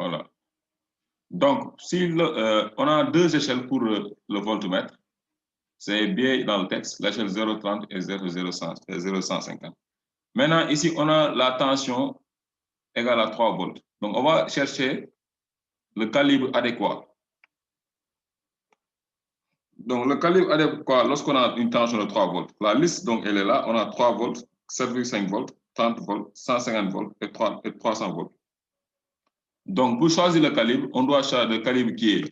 Voilà. Donc, si on a deux échelles pour le voltmètre, c'est bien dans le texte, l'échelle 0,30 et 0,150. Maintenant, ici, on a la tension égale à 3 volts. Donc, on va chercher le calibre adéquat. Donc, le calibre adéquat, lorsqu'on a une tension de 3 volts, la liste, donc, elle est là. On a 3 volts, 7,5 volts, 30 volts, 150 volts et 300 volts. Donc, pour choisir le calibre, on doit choisir le calibre qui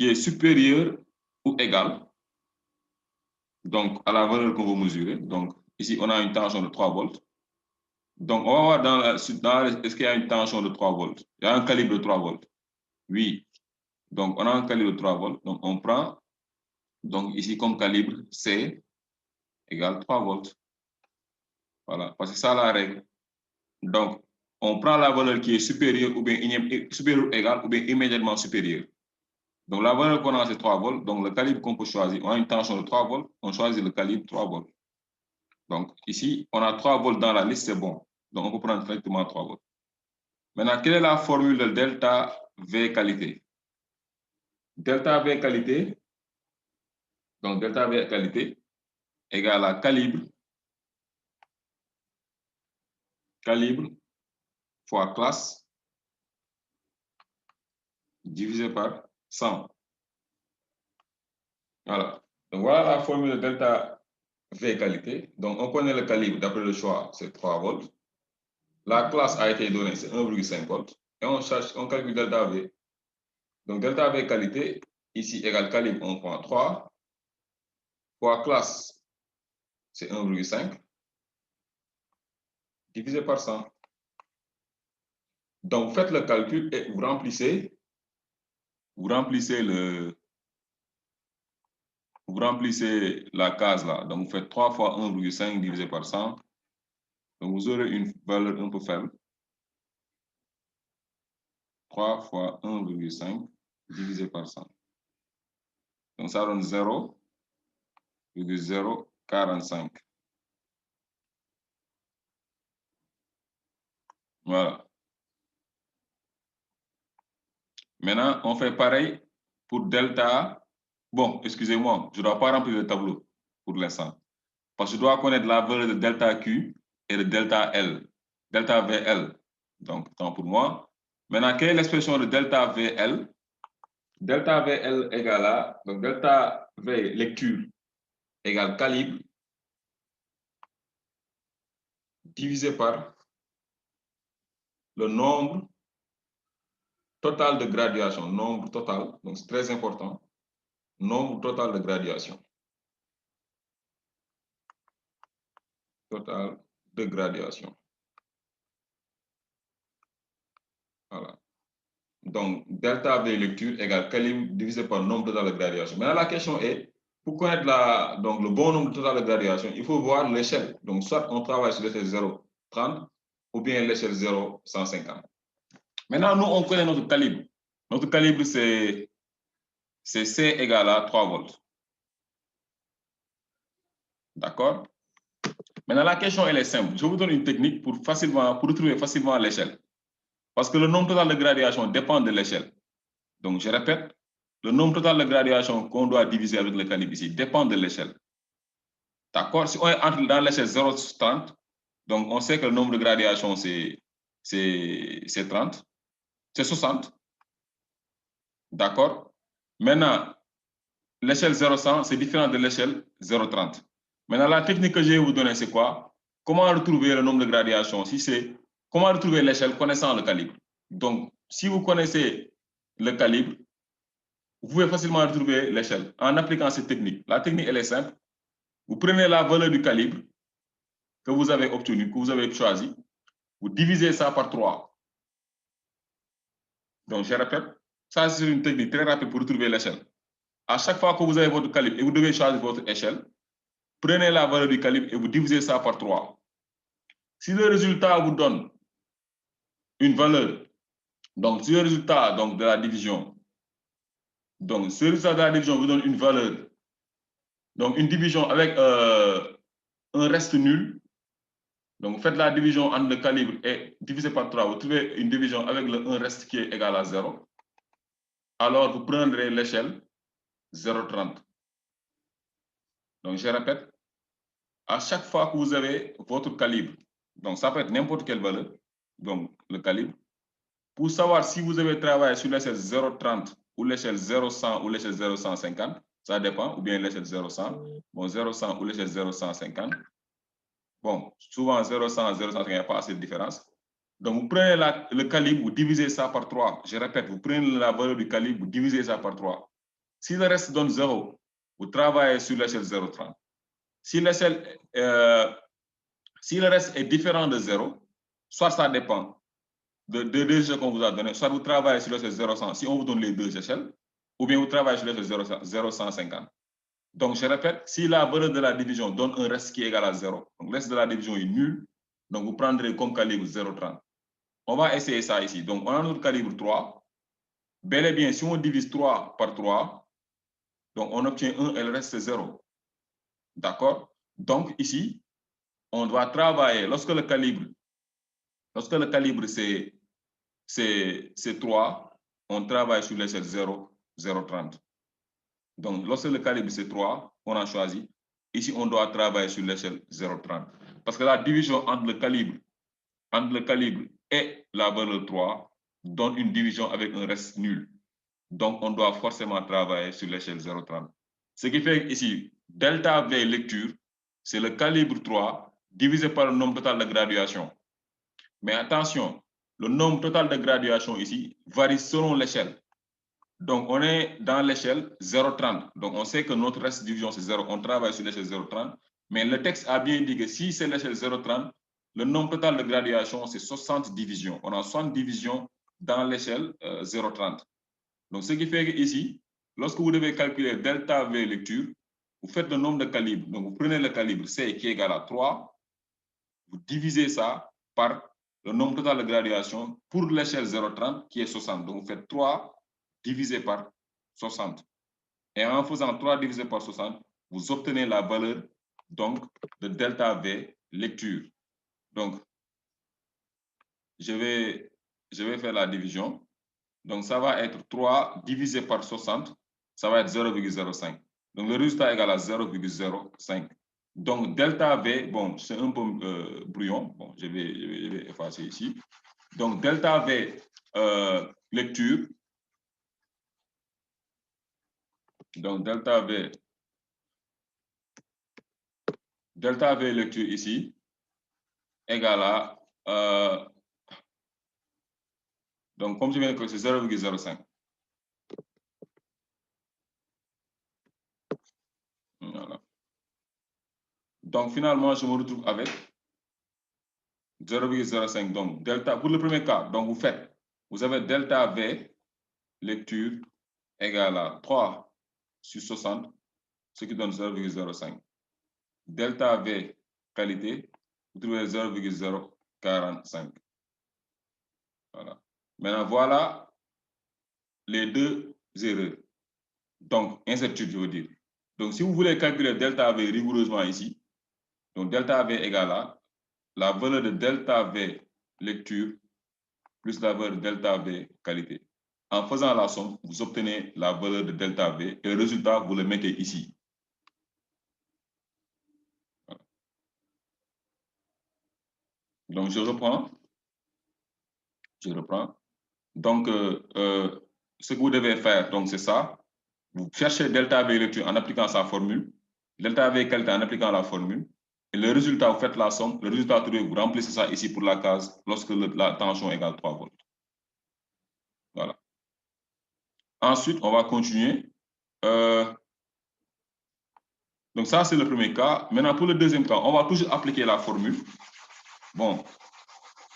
est supérieur ou égal, donc, à la valeur qu'on veut mesurer. Donc, ici, on a une tension de 3 volts. Donc, on va voir est-ce qu'il y a une tension de 3 volts? Il y a un calibre de 3 volts. Oui. Donc, on a un calibre de 3 volts. Donc, on prend, donc ici, comme calibre, C égale 3 volts. Voilà, parce que c'est ça la règle. Donc, on prend la valeur qui est supérieure ou bien supérieure ou égale ou bien immédiatement supérieure. Donc, la valeur qu'on a, c'est 3 volts. Donc, le calibre qu'on peut choisir, on a une tension de 3 volts, on choisit le calibre 3 volts. Donc, ici, on a 3 volts dans la liste, c'est bon. Donc, on peut prendre directement 3 volts. Maintenant, quelle est la formule de delta V qualité? Delta V qualité, donc delta V qualité égale à calibre fois classe divisé par 100. Voilà. Donc, voilà la formule de delta V qualité. Donc, on connaît le calibre d'après le choix, c'est 3 volts. La classe a été donnée, c'est 1,5 volts. Et on calcule delta V. Donc, delta V qualité, ici, égale calibre, on prend 3, fois classe, c'est 1,5, divisé par 100. Donc, faites le calcul et vous remplissez la case là. Donc, vous faites 3 fois 1,5 divisé par 100. Donc, vous aurez une valeur un peu faible. 3 fois 1,5 divisé par 100. Donc, ça donne 0,045. Voilà. Maintenant, on fait pareil pour delta. Bon, excusez-moi, je ne dois pas remplir le tableau pour l'instant. Parce que je dois connaître la valeur de delta Q et de delta L. Delta VL. Donc, tant pour moi. Maintenant, quelle est l'expression de delta VL? Delta VL égale à, donc delta V lecture égale calibre divisé par le nombre total de graduation. Nombre total, donc c'est très important. Nombre total de graduation. Total de graduation. Voilà. Donc, delta V lecture égale calibre divisé par nombre total de graduation. Maintenant, la question est, pour connaître donc, le bon nombre total de graduation, il faut voir l'échelle. Donc, soit on travaille sur l'échelle 0,30 ou bien l'échelle 0,150. Maintenant, nous, on connaît notre calibre. Notre calibre, c'est C égale à 3 volts. D'accord? Maintenant, la question, elle est simple. Je vous donne une technique pour retrouver facilement l'échelle. Parce que le nombre total de graduation dépend de l'échelle. Donc, je répète, le nombre total de graduation qu'on doit diviser avec le calibre ici dépend de l'échelle. D'accord? Si on entre dans l'échelle 0,30, donc on sait que le nombre de graduation, c'est 30, c'est 60. D'accord? Maintenant, l'échelle 0,100, c'est différent de l'échelle 0,30. Maintenant, la technique que je vais vous donner, c'est quoi? Comment retrouver le nombre de graduation? Comment retrouver l'échelle connaissant le calibre? Donc, si vous connaissez le calibre, vous pouvez facilement retrouver l'échelle en appliquant cette technique. La technique, elle est simple. Vous prenez la valeur du calibre que vous avez obtenu, que vous avez choisi, vous divisez ça par 3. Donc, je répète, ça c'est une technique très rapide pour retrouver l'échelle. À chaque fois que vous avez votre calibre et vous devez choisir votre échelle, prenez la valeur du calibre et vous divisez ça par 3. Si le résultat vous donne une valeur, donc si le résultat donc, de la division, donc ce résultat de la division vous donne une valeur, donc une division avec un reste nul, Donc, vous faites la division entre le calibre et divisé par 3, vous trouvez une division avec le 1 reste qui est égal à 0. Alors, vous prendrez l'échelle 0,30. Donc, je répète, à chaque fois que vous avez votre calibre, donc ça peut être n'importe quelle valeur, donc le calibre, pour savoir si vous avez travaillé sur l'échelle 0,30 ou l'échelle 0,100 ou l'échelle 0,150, ça dépend, ou bien l'échelle 0,100, bon, 0,100 ou l'échelle 0,150. Bon, souvent 0,100, 0,150, il n'y a pas assez de différence. Donc, vous prenez le calibre, vous divisez ça par 3. Je répète, vous prenez la valeur du calibre, vous divisez ça par 3. Si le reste donne 0, vous travaillez sur l'échelle 0,30. Si si le reste est différent de 0, soit ça dépend de deux échelles qu'on vous a donné, soit vous travaillez sur l'échelle 0,100 si on vous donne les deux échelles, ou bien vous travaillez sur l'échelle 0,150. Donc, je répète, si la valeur de la division donne un reste qui est égal à 0, donc le reste de la division est nul, donc vous prendrez comme calibre 0,30. On va essayer ça ici. Donc, on a notre calibre 3. Bel et bien, si on divise 3 par 3, donc on obtient 1 et le reste c'est 0. D'accord? Donc, ici, on doit travailler, lorsque le calibre c'est 3, on travaille sur l'échelle 0, 0,30. Donc, lorsque le calibre c'est 3, on a choisi. Ici, on doit travailler sur l'échelle 0,30. Parce que la division entre le calibre et la valeur 3 donne une division avec un reste nul. Donc, on doit forcément travailler sur l'échelle 0,30. Ce qui fait ici, delta V lecture, c'est le calibre 3 divisé par le nombre total de graduation. Mais attention, le nombre total de graduation ici varie selon l'échelle. Donc, on est dans l'échelle 0,30. Donc, on sait que notre reste de division, c'est 0. On travaille sur l'échelle 0,30. Mais le texte a bien dit que si c'est l'échelle 0,30, le nombre total de graduation, c'est 60 divisions. On a 60 divisions dans l'échelle 0,30. Donc, ce qui fait qu'ici, lorsque vous devez calculer delta V lecture, vous faites le nombre de calibres. Donc, vous prenez le calibre C qui est égal à 3, vous divisez ça par le nombre total de graduation pour l'échelle 0,30 qui est 60. Donc, vous faites 3 divisé par 60. Et en faisant 3 divisé par 60, vous obtenez la valeur donc, de delta V lecture. Donc, je vais faire la division. Donc, ça va être 3 divisé par 60, ça va être 0,05. Donc, le résultat est égal à 0,05. Donc, delta V, bon, c'est un peu brouillon. Bon, je vais effacer ici. Donc, delta V lecture. Donc, delta V lecture ici égale à, donc, comme je viens de dire, c'est 0,05. Voilà. Donc, finalement, je me retrouve avec 0,05. Donc, delta, pour le premier cas, donc vous avez delta V lecture égale à 3 sur 60, ce qui donne 0,05. Delta V qualité, vous trouvez 0,045. Voilà. Maintenant, voilà les deux erreurs. Donc, incertitude, je veux dire. Donc, si vous voulez calculer delta V rigoureusement ici, donc delta V égale à la valeur de delta V lecture plus la valeur de delta V qualité. En faisant la somme, vous obtenez la valeur de delta V et le résultat, vous le mettez ici. Voilà. Donc, je reprends. Donc, ce que vous devez faire, donc c'est ça. Vous cherchez delta V lecture en appliquant sa formule, delta V qualité en appliquant la formule, et le résultat, vous faites la somme, le résultat trouvé, vous remplissez ça ici pour la case lorsque la tension égale 3 volts. Voilà. Ensuite, on va continuer. Donc ça, c'est le premier cas. Maintenant, pour le deuxième cas, on va toujours appliquer la formule. Bon,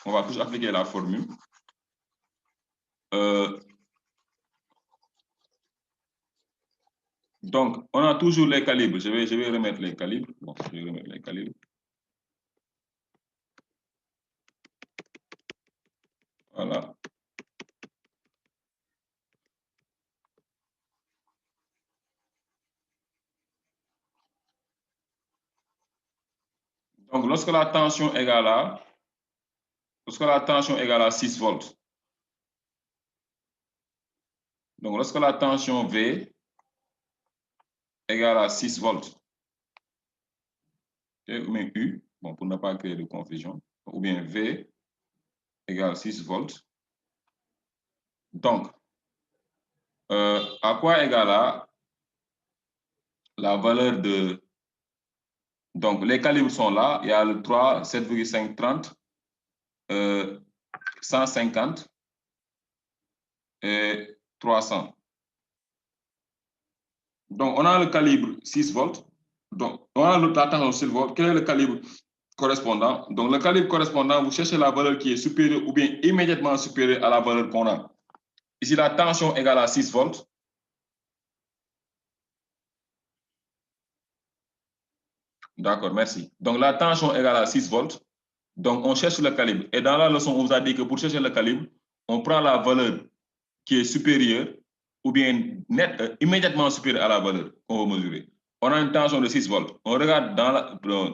on va toujours appliquer la formule. Donc, on a toujours les calibres. Je vais remettre les calibres. Bon, je vais remettre les calibres. Voilà. Donc, lorsque la tension égale à 6 volts, donc lorsque la tension V égale à 6 volts, ou bien U, bon, pour ne pas créer de confusion, ou bien V égale 6 volts. Donc, à quoi égale la valeur de... Donc, les calibres sont là. Il y a le 3, 7,5, 30, 150 et 300. Donc, on a le calibre 6 volts. Donc, on a la tension 6 volts. Quel est le calibre correspondant? Donc, le calibre correspondant, vous cherchez la valeur qui est supérieure ou bien immédiatement supérieure à la valeur qu'on a. Ici, la tension égale à 6 volts. D'accord, merci. Donc, la tension égale à 6 volts. Donc, on cherche le calibre. Et dans la leçon, on vous a dit que pour chercher le calibre, on prend la valeur qui est supérieure ou bien immédiatement supérieure à la valeur qu'on veut mesurer. On a une tension de 6 volts. On regarde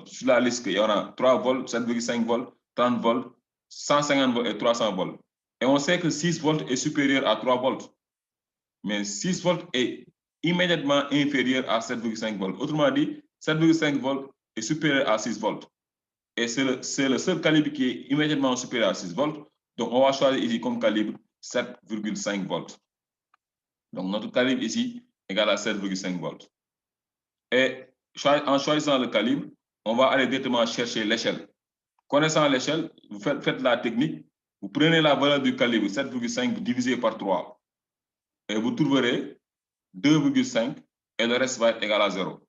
sur la liste qu'il y en a 3 volts, 7,5 volts, 30 volts, 150 volts et 300 volts. Et on sait que 6 volts est supérieur à 3 volts. Mais 6 volts est immédiatement inférieur à 7,5 volts. Autrement dit, 7,5 volts est supérieur à 6 volts. Et c'est le seul calibre qui est immédiatement supérieur à 6 volts. Donc, on va choisir ici comme calibre 7,5 volts. Donc, notre calibre ici égale à 7,5 volts. Et en choisissant le calibre, on va aller directement chercher l'échelle. Connaissant l'échelle, vous faites la technique, vous prenez la valeur du calibre 7,5 divisé par 3 et vous trouverez 2,5 et le reste va être égal à 0.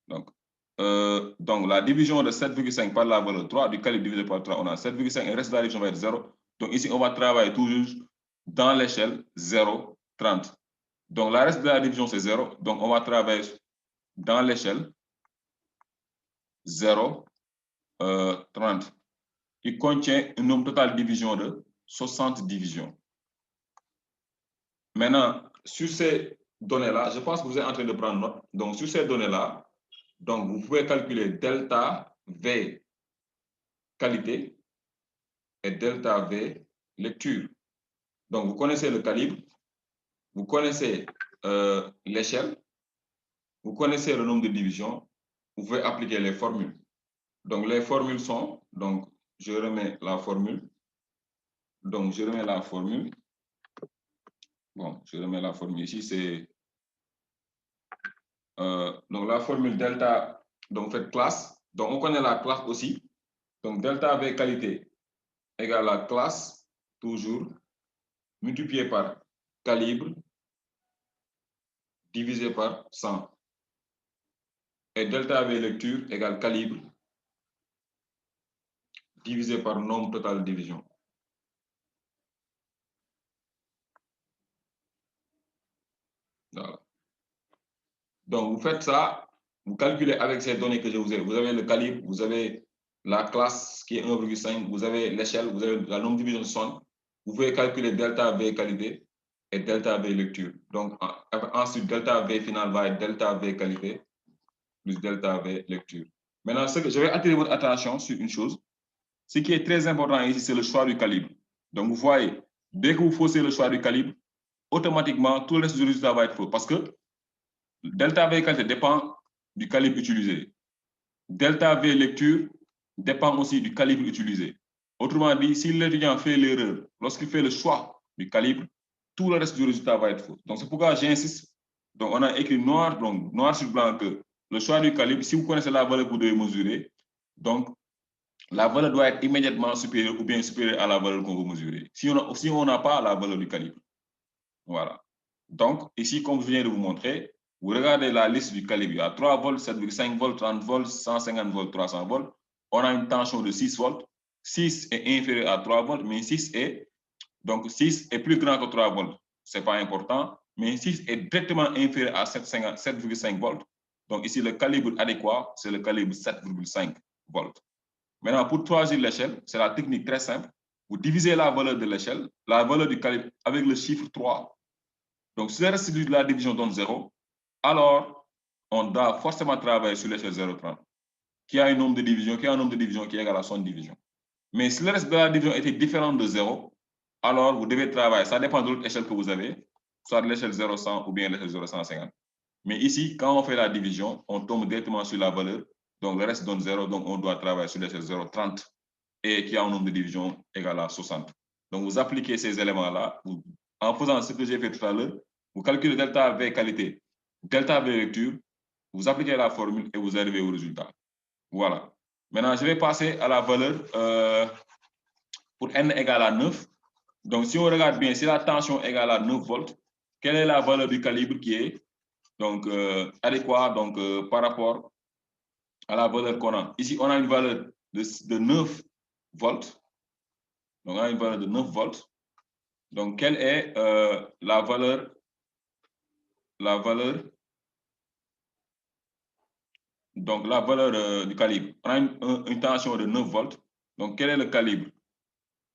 Donc, la division de 7,5 par la valeur 3 du calibre divisé par 3, on a 7,5 et le reste de la division va être 0. Donc ici, on va travailler toujours dans l'échelle 0, 30. Donc, le reste de la division, c'est 0. Donc, on va travailler dans l'échelle 0, 30, qui contient un nombre total de divisions de 60 divisions. Maintenant, sur ces données-là, je pense que vous êtes en train de prendre note. Donc, sur ces données-là, donc, vous pouvez calculer delta V qualité et delta V lecture. Donc, vous connaissez le calibre, vous connaissez l'échelle, vous connaissez le nombre de divisions, vous pouvez appliquer les formules. Donc, les formules sont, donc, je remets la formule. Donc, je remets la formule. Bon, je remets la formule ici, c'est... donc, la formule delta, donc, faites classe. Donc, on connaît la classe aussi. Donc, delta V qualité égale la classe, toujours, multiplié par calibre, divisé par 100. Et delta V lecture égale calibre, divisé par nombre total de division. Voilà. Donc, vous faites ça, vous calculez avec ces données que je vous ai. Vous avez le calibre, vous avez la classe qui est 1,5, vous avez l'échelle, vous avez la nombre de divisions de 100. Vous pouvez calculer delta V qualité et delta V lecture. Donc, ensuite, delta V final va être delta V qualité plus delta V lecture. Maintenant, je vais attirer votre attention sur une chose. Ce qui est très important ici, c'est le choix du calibre. Donc, vous voyez, dès que vous faussez le choix du calibre, automatiquement, tout le reste du résultat va être faux. Parce que delta V qualité dépend du calibre utilisé. Delta V lecture dépend aussi du calibre utilisé. Autrement dit, si l'étudiant fait l'erreur, lorsqu'il fait le choix du calibre, tout le reste du résultat va être faux. Donc, c'est pourquoi j'insiste. Donc, on a écrit noir sur blanc que le choix du calibre, si vous connaissez la valeur que vous devez mesurer, donc, la valeur doit être immédiatement supérieure ou bien supérieure à la valeur qu'on veut mesurer. Si on n'a pas la valeur du calibre. Voilà. Donc, ici, comme je viens de vous montrer, vous regardez la liste du calibre. Il y a 3 volts, 7,5 volts, 30 volts, 150 volts, 300 volts. On a une tension de 6 volts. 6 est inférieur à 3 volts, mais 6 est plus grand que 3 volts. Ce n'est pas important, mais 6 est directement inférieur à 7,5 volts. Donc, ici, le calibre adéquat, c'est le calibre 7,5 volts. Maintenant, pour choisir l'échelle, c'est la technique très simple. Vous divisez la valeur de l'échelle, la valeur du calibre avec le chiffre 3. Donc, si le reste de la division donne 0, alors on doit forcément travailler sur l'échelle 0,30. qui a un nombre de divisions, qui est égal à son division. Mais si le reste de la division était différent de 0, alors vous devez travailler. Ça dépend de l'autre échelle que vous avez, soit l'échelle 0,100 ou bien l'échelle 0,150. Mais ici, quand on fait la division, on tombe directement sur la valeur. Donc, le reste donne 0. Donc, on doit travailler sur l'échelle 0,30 et qui a un nombre de divisions égal à 60. Donc, vous appliquez ces éléments-là. En faisant ce que j'ai fait tout à l'heure, vous calculez delta V qualité, delta V lecture, vous appliquez la formule et vous arrivez au résultat. Voilà. Maintenant, je vais passer à la valeur pour N égale à 9. Donc, si on regarde bien, si la tension égale à 9 volts, quelle est la valeur du calibre qui est donc, adéquat donc, par rapport à la valeur qu'on a? Ici, on a une valeur de 9 volts. Donc, on a une valeur de 9 volts. Donc, quelle est la valeur donc la valeur du calibre? On a une tension de 9 volts. Donc, quel est le calibre?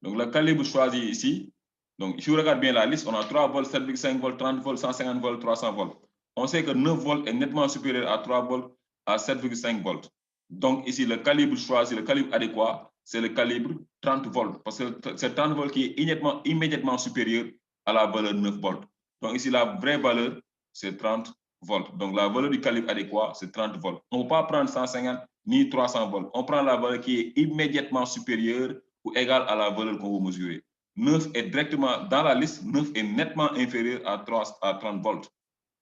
Donc, le calibre choisi ici, donc si vous regardez bien la liste, on a 3 volts, 7,5 volts, 30 volts, 150 volts, 300 volts. On sait que 9 volts est nettement supérieur à 3 volts, à 7,5 volts. Donc, ici, le calibre choisi, le calibre adéquat, c'est le calibre 30 volts, parce que c'est 30 volts qui est immédiatement supérieur à la valeur 9 volts. Donc, ici, la vraie valeur, c'est 30 volts. Donc, la valeur du calibre adéquat, c'est 30 volts. On ne peut pas prendre 150 ni 300 volts. On prend la valeur qui est immédiatement supérieure ou égale à la valeur qu'on veut mesurer. 9 est directement dans la liste, 9 est nettement inférieur à 30 volts.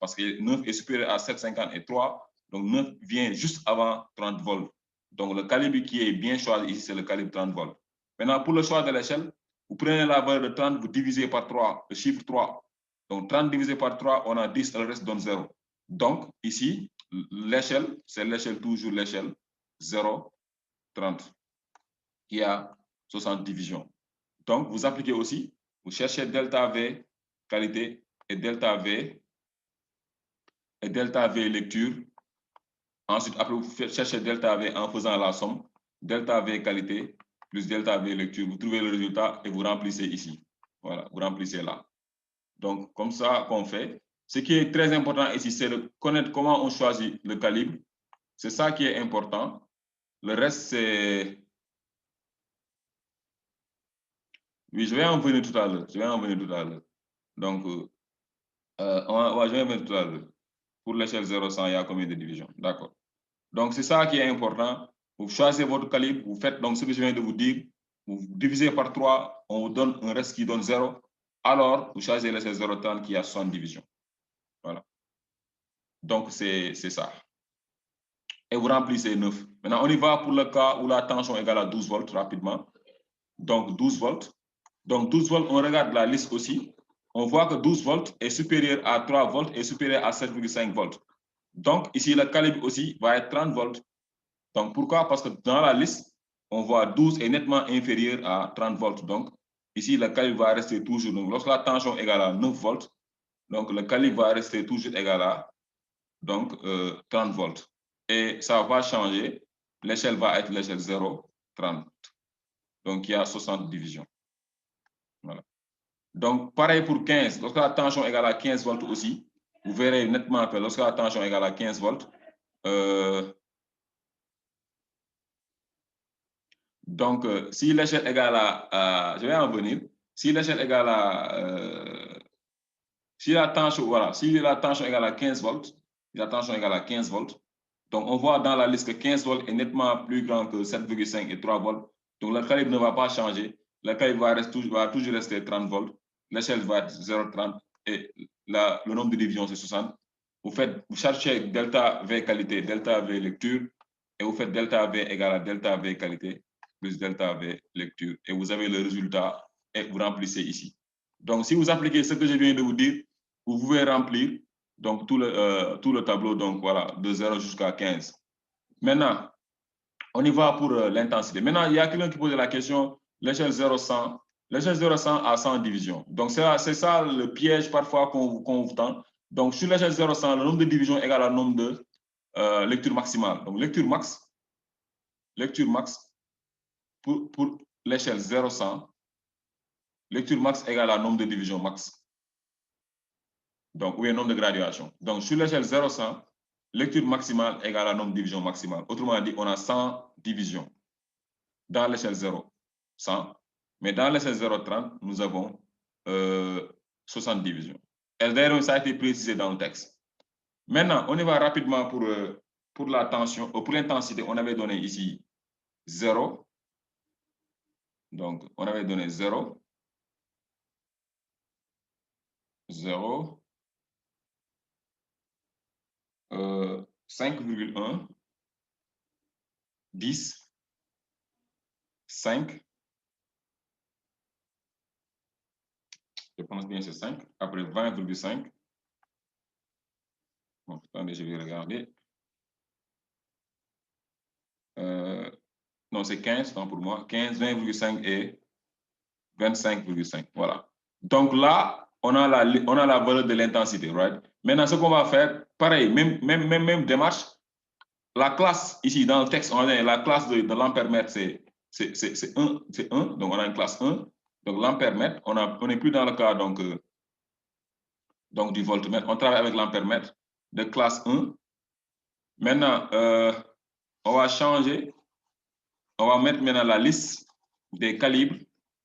Parce que 9 est supérieur à 7,50 et 3. Donc 9 vient juste avant 30 volts. Donc le calibre qui est bien choisi ici, c'est le calibre 30 volts. Maintenant, pour le choix de l'échelle, vous prenez la valeur de 30, vous divisez par 3, le chiffre 3. Donc 30 divisé par 3, on a 10, le reste donne 0. Donc ici, l'échelle, c'est l'échelle, toujours l'échelle 0, 30, qui a 60 divisions. Donc, vous appliquez aussi, vous cherchez delta V qualité et delta V lecture. Ensuite, après, vous cherchez delta V en faisant la somme. Delta V qualité plus delta V lecture. Vous trouvez le résultat et vous remplissez ici. Voilà, vous remplissez là. Donc, comme ça qu'on fait. Ce qui est très important ici, c'est de connaître comment on choisit le calibre. C'est ça qui est important. Le reste, c'est... Oui, je vais en venir tout à l'heure. Donc, je vais en venir tout à l'heure. Pour l'échelle 0-100, il y a combien de divisions? D'accord. Donc, c'est ça qui est important. Vous choisissez votre calibre, vous faites donc ce que je viens de vous dire, vous divisez par 3, on vous donne un reste qui donne 0. Alors, vous choisissez l'échelle 0,30 qui a 60 divisions. Voilà. Donc, c'est ça. Et vous remplissez 9. Maintenant, on y va pour le cas où la tension est égale à 12 volts rapidement. Donc, 12 volts. Donc, 12 volts, on regarde la liste aussi. On voit que 12 volts est supérieur à 3 volts et supérieur à 7,5 volts. Donc, ici, le calibre aussi va être 30 volts. Donc, pourquoi? Parce que dans la liste, on voit 12 est nettement inférieur à 30 volts. Donc, ici, le calibre va rester toujours. Donc, lorsque la tension est égale à 9 volts, donc le calibre va rester toujours égal à donc, 30 volts. Et ça va changer. L'échelle va être l'échelle 0,30. Donc, il y a 60 divisions. Voilà. Donc, pareil pour 15. Lorsque la tension est égale à 15 volts aussi, vous verrez nettement que lorsque la tension est égale à 15 volts, donc, si l'échelle égale à, je vais en venir, si l'échelle égale à, si la tension, voilà, si la tension égale à 15 volts, la tension égale à 15 volts, donc on voit dans la liste que 15 volts est nettement plus grand que 7,5 et 3 volts, donc le calibre ne va pas changer, le calibre va toujours rester 30 volts, l'échelle va être 0,30 et le nombre de divisions c'est 60. Vous cherchez delta V qualité, delta V lecture, et vous faites delta V égale à delta V qualité plus delta V lecture, et vous avez le résultat et vous remplissez ici. Donc, si vous appliquez ce que je viens de vous dire, vous pouvez remplir donc, tout le tableau, donc voilà, de 0 jusqu'à 15. Maintenant, on y va pour l'intensité. Maintenant, il y a quelqu'un qui pose la question, l'échelle 0-100, l'échelle 0-100 à 100 divisions. Donc, c'est ça le piège parfois qu'on vous tend. Donc, sur l'échelle 0-100, le nombre de divisions est égal au nombre de lectures maximales. Donc, lecture max pour l'échelle 0-100, lecture max égale à nombre de divisions max. Donc, ou bien nombre de graduation. Donc, sur l'échelle 0-100, lecture maximale égale à nombre de divisions maximale. Autrement dit, on a 100 divisions. Dans l'échelle 0, 100. Mais dans l'échelle 0,30, nous avons 60 divisions. Et d'ailleurs, ça a été précisé dans le texte. Maintenant, on y va rapidement pour la tension. Pour l'intensité, on avait donné ici 0. Donc, on avait donné 0. 0. 5,1. 10. 5. Je pense bien c'est 5. Après 20,5. Bon, attendez, je vais regarder. Non, c'est 15, non pour moi. 15, 20,5 et 25,5. Voilà. Donc là, on a la valeur de l'intensité, right? Maintenant, ce qu'on va faire, pareil, même démarche. La classe, ici, dans le texte, on a la classe de l'ampère-mètre, c'est 1. Donc, on a une classe 1. Donc, l'ampère-mètre, on n'est plus dans le cas donc du voltmètre. On travaille avec l'ampère-mètre de classe 1. Maintenant, on va changer. On va mettre maintenant la liste des calibres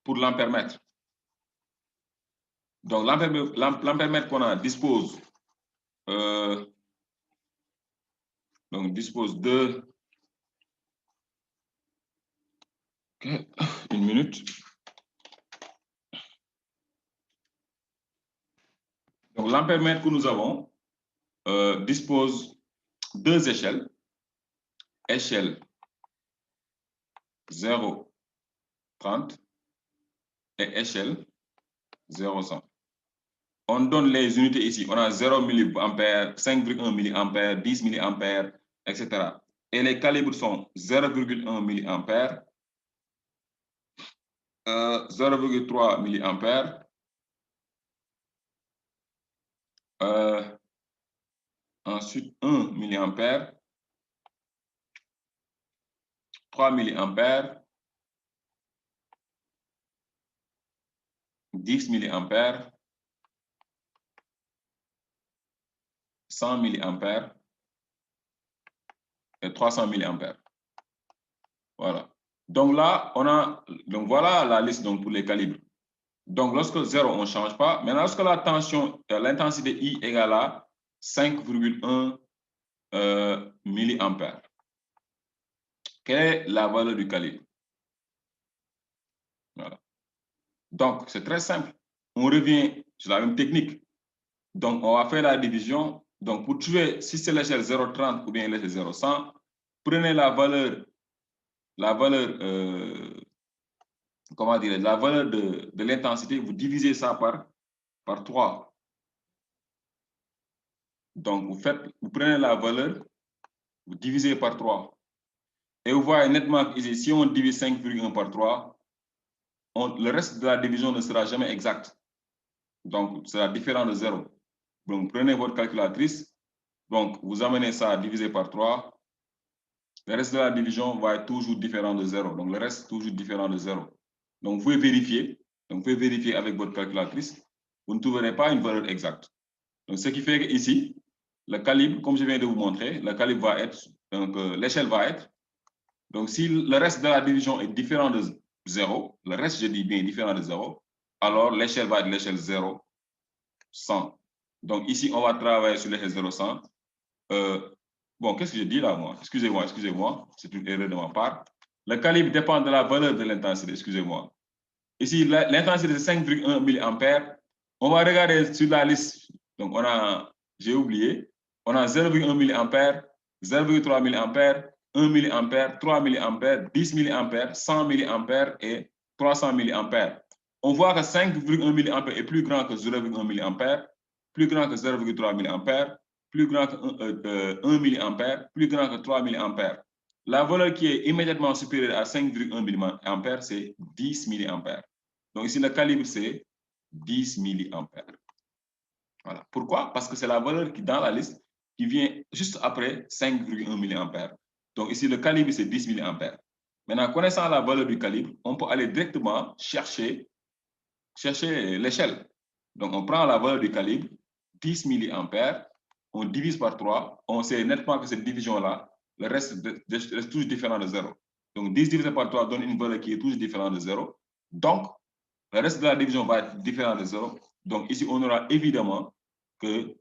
pour l'ampère-mètre. Donc, l'ampère-mètre qu'on a dispose de... Okay. Une minute. Donc, l'ampère-mètre que nous avons dispose 2 échelles. Échelle 0,30 et échelle 0,100. On donne les unités ici. On a 0 mA, 5,1 mA, 10 mA, etc. Et les calibres sont 0,1 mA, 0,3 mA, ensuite 1 mA, 3 mA, 10 mA, 100 mA et 300 mA. Voilà. Donc là, voilà la liste donc, pour les calibres. Donc lorsque 0, on ne change pas. Maintenant, lorsque la tension, l'intensité I égale à 5,1 mA. Quelle est la valeur du calibre? Voilà. Donc, c'est très simple. On revient sur la même technique. Donc, on va faire la division. Donc, pour trouver si c'est l'échelle 0,30 ou bien l'échelle 0,100, prenez la valeur comment dire, la valeur de l'intensité, vous divisez ça par 3. Donc, vous prenez la valeur, vous divisez par 3. Et vous voyez nettement ici, si on divise 5,1 par 3, le reste de la division ne sera jamais exact. Donc, sera différent de 0. Donc, prenez votre calculatrice. Donc, vous amenez ça divisé par 3. Le reste de la division va être toujours différent de 0. Donc, le reste est toujours différent de 0. Donc, vous pouvez vérifier. Donc, vous pouvez vérifier avec votre calculatrice. Vous ne trouverez pas une valeur exacte. Donc, ce qui fait qu'ici, le calibre, comme je viens de vous montrer, le calibre va être, donc l'échelle va être. Donc, si le reste de la division est différent de 0, le reste, je dis bien différent de 0, alors l'échelle va être l'échelle 0, 100. Donc, ici, on va travailler sur l'échelle 0, 100. Bon, qu'est-ce que je dis là, moi? Excusez-moi, c'est une erreur de ma part. Le calibre dépend de la valeur de l'intensité, excusez-moi. Ici, l'intensité c'est 5,1 mA. On va regarder sur la liste. Donc, j'ai oublié, on a 0,1 mA, 0,3 mA, 1 mA, 3 mA, 10 mA, 100 mA et 300 mA. On voit que 5,1 mA est plus grand que 0,1 mA, plus grand que 0,3 mA, plus grand que 1 mA, plus grand que 3 mA. La valeur qui est immédiatement supérieure à 5,1 mA, c'est 10 mA. Donc ici, le calibre, c'est 10 mA. Voilà. Pourquoi? Parce que c'est la valeur qui, dans la liste, qui vient juste après 5,1 mA. Donc ici, le calibre, c'est 10 mA. Maintenant, connaissant la valeur du calibre, on peut aller directement chercher l'échelle. Donc, on prend la valeur du calibre, 10 mA, on divise par 3, on sait nettement que cette division-là, le reste reste toujours différent de 0. Donc 10 divisé par 3 donne une valeur qui est toujours différente de 0. Donc, le reste de la division va être différent de 0. Donc ici, on aura évidemment que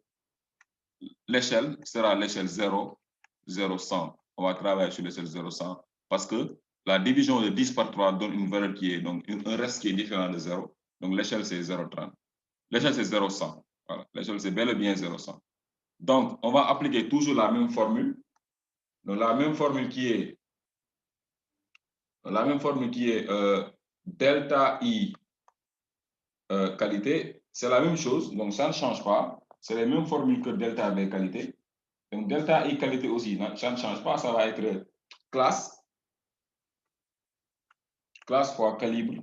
l'échelle sera l'échelle 0, 0, 100. On va travailler sur l'échelle 0, 100 parce que la division de 10 par 3 donne une valeur qui est donc un reste qui est différent de 0. Donc l'échelle c'est 0,30. L'échelle c'est 0,100. Voilà. L'échelle c'est bel et bien 0,100. Donc on va appliquer toujours la même formule. Donc la même formule qui est delta I qualité, c'est la même chose. Donc ça ne change pas. C'est la même formule que delta V qualité. Donc delta I qualité aussi, ça ne change pas. Ça va être classe fois calibre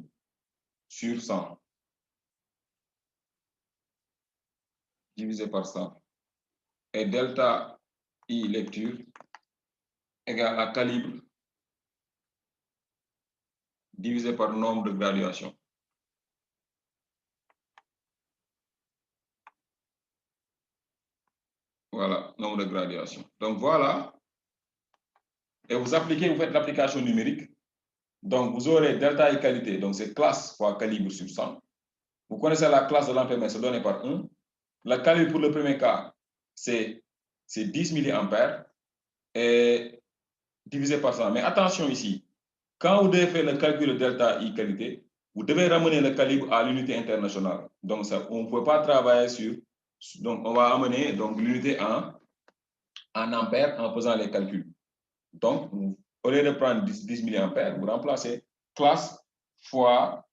sur 100 divisé par 100. Et delta I lecture égale à calibre divisé par nombre de graduation. Voilà, nombre de graduation. Donc voilà. Et vous appliquez, vous faites l'application numérique. Donc vous aurez delta I qualité, donc c'est classe fois calibre sur 100. Vous connaissez la classe de l'ampère, c'est donné par 1. La calibre pour le premier cas, c'est 10 mA et divisé par 100. Mais attention ici, quand vous devez faire le calcul de delta I qualité, vous devez ramener le calibre à l'unité internationale. Donc ça, on ne peut pas travailler sur... Donc on va amener l'unité en ampères en faisant les calculs. Donc, au lieu de prendre 10 mA, vous remplacez classe fois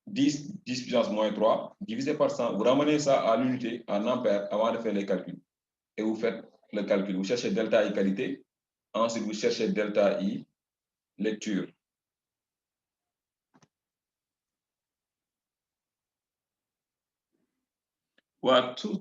10 puissance moins 3 divisé par 100. Vous ramenez ça à l'unité en ampères avant de faire les calculs. Et vous faites le calcul. Vous cherchez delta I qualité. Ensuite, vous cherchez delta I lecture. Voilà, tout